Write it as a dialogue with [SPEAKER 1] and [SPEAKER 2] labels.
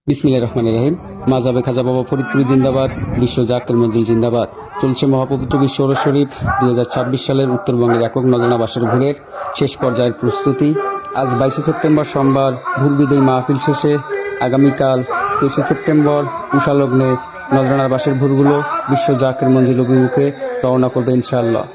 [SPEAKER 1] বিসমিল্লাহির রহমানির রহিম। মাযহাবে খাজা বাবা ফরিদপুরি জিন্দাবাদ, বিশ্ব জাকের মঞ্জিল জিন্দাবাদ। চলছে মহাপবিত্র বিশ্ব ওরস শরীফ 2026 সালের উত্তরবঙ্গের একক নজরানা বাসের ভোরের শেষ পর্যায়ের প্রস্তুতি। আজ 22শে সেপ্টেম্বর সোমবার ভোর বিদায়ী মাহফিল শেষে আগামীকাল 23শে সেপ্টেম্বর উষালগ্নে নজরানার বাসের ভোরগুলো বিশ্ব জাকের মঞ্জিল অভিমুখে রওনা করবে ইনশাআল্লাহ।